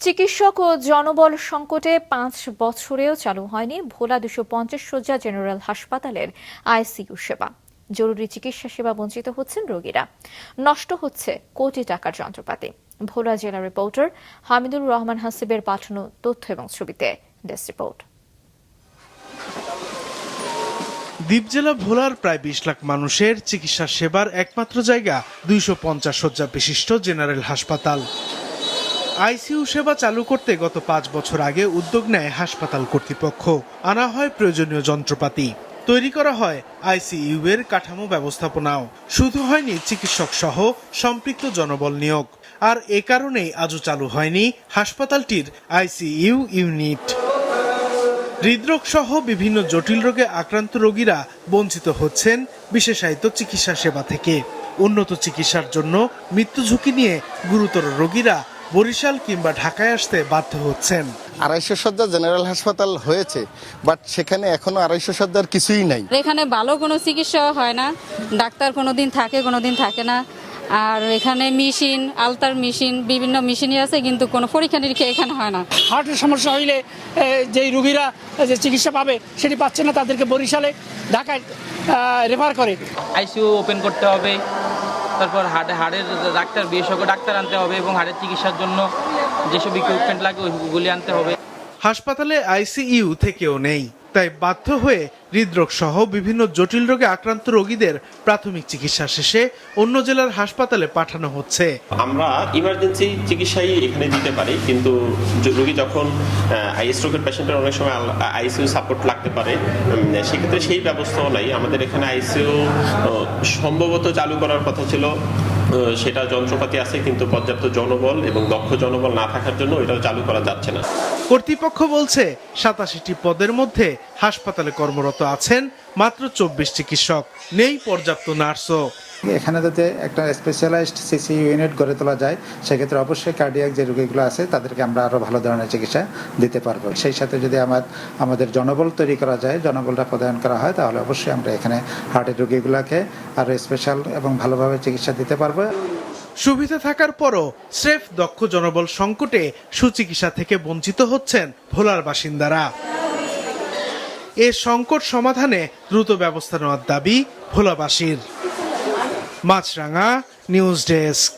চিকিৎসক ও জনবল সংকটে ৫ বছরেও চালু হয়নি ভোলা ২৫০ শয্যা জেনারেল হাসপাতালের আইসিইউ সেবা। জরুরি চিকিৎসা সেবা বঞ্চিত হচ্ছেন রোগীরা, নষ্ট হচ্ছে কোটি টাকার যন্ত্রপাতি। ভোলা জেলা রিপোর্টার হামিদুর রহমান হাসিবের পাঠানো তথ্য এবং ছবিতে ডেস্ক রিপোর্ট। দ্বীপ জেলা ভোলার প্রায় ২০ লাখ মানুষের চিকিৎসা সেবার একমাত্র জায়গা ২৫০ শয্যা বিশিষ্ট জেনারেল হাসপাতাল। আইসিইউ সেবা চালু করতে গত ৫ বছর আগে উদ্যোগ নেয় হাসপাতাল কর্তৃপক্ষ। আনা হয় প্রয়োজনীয় যন্ত্রপাতি, তৈরি করা হয় আইসিইউ এর কাঠামো ব্যবস্থাপনাও। শুধু হয়নি চিকিৎসক সহ সম্পৃক্ত জনবল নিয়োগ, আর এ কারণেই আজও চালু হয়নি হাসপাতালটির আইসিইউ ইউনিট। হৃদরোগ সহ বিভিন্ন জটিল রোগে আক্রান্ত রোগীরা বঞ্চিত হচ্ছেন বিশেষায়িত চিকিৎসা সেবা থেকে। উন্নত চিকিৎসার জন্য মৃত্যু ঝুঁকি নিয়ে গুরুতর রোগীরা বরিশাল কিংবা ঢাকায় আসতে বাধ্য হচ্ছেন। ২৫০ শয্যা জেনারেল হাসপাতাল হয়েছে, বাট সেখানে এখনো ২৫০ শয্যার কিছুই নাই। এখানে ভালো কোনো চিকিৎসা হয় না, ডাক্তার কোনোদিন থাকে কোনোদিন থাকে না। আর এখানে মেশিন, আলতার মেশিন, বিভিন্ন মেশিনই আছে, কিন্তু কোনো পরীক্ষা নিরীক্ষা এখানে হয় না। হার্টের সমস্যা হইলে যেই রোগীরা যে চিকিৎসা পাবে সেটি পাচ্ছে না, তাদেরকে বরিশালে ঢাকায় রেফার করে। আইসিইউ ওপেন করতে হবে, তারপর হাড়ের ডাক্তার, বিশেষজ্ঞ ডাক্তার আনতে হবে এবং হাড়ের চিকিৎসার জন্য যেসব ইকুইপমেন্ট লাগে ওইগুলি আনতে হবে। হাসপাতালে আইসিইউ থেকেও নেই, তাই বাধ্য হয়ে হৃদরোগ সহ বিভিন্ন জটিল রোগে আক্রান্ত রোগীদের প্রাথমিক চিকিৎসা শেষে অন্য জেলার হাসপাতালে পাঠানো হচ্ছে। আমরা ইমার্জেন্সি চিকিৎসাই এখানে দিতে পারি, কিন্তু রোগী যখন স্ট্রোকের পেশেন্টের অনেক সময় আইসিইউ সাপোর্ট লাগতে পারে, সেক্ষেত্রে সেই ব্যবস্থাও নাই। আমাদের এখানে আইসিইউ সম্ভবত চালু করার কথা ছিল, সেটা যন্ত্রপাতি আছে, কিন্তু পর্যাপ্ত জনবল এবং দক্ষ জনবল না থাকার জন্য এটাও চালু করা যাচ্ছে না। কর্তৃপক্ষ বলছে ৮৭টি পদের মধ্যে হাসপাতালে কর্মরত আছেন মাত্র ২৪ চিকিৎসক, নেই পর্যাপ্ত নার্সও। এখানে যাতে একটা স্পেশালাইজড সিসি ইউনিট গড়ে তোলা যায়, সেক্ষেত্রে অবশ্যই কার্ডিয়াক যে রোগীগুলো আছে তাদেরকে আমরা আরও ভালো ধরনের চিকিৎসা দিতে পারবো। সেই সাথে যদি আমাদের জনবল তৈরি করা যায়, জনবলটা প্রদান করা হয়, তাহলে অবশ্যই আমরা এখানে হার্টের রোগীগুলোকে আরও স্পেশাল এবং ভালোভাবে চিকিৎসা দিতে পারবো। সুবিধা থাকার পরও স্রেফ দক্ষ জনবল সংকটে সুচিকিৎসা থেকে বঞ্চিত হচ্ছেন ভোলার বাসিন্দারা। এ সংকট সমাধানে দ্রুত ব্যবস্থা নেওয়ার দাবি ভোলাবাসীর। মাছরাঙা নিউজ ডেস্ক।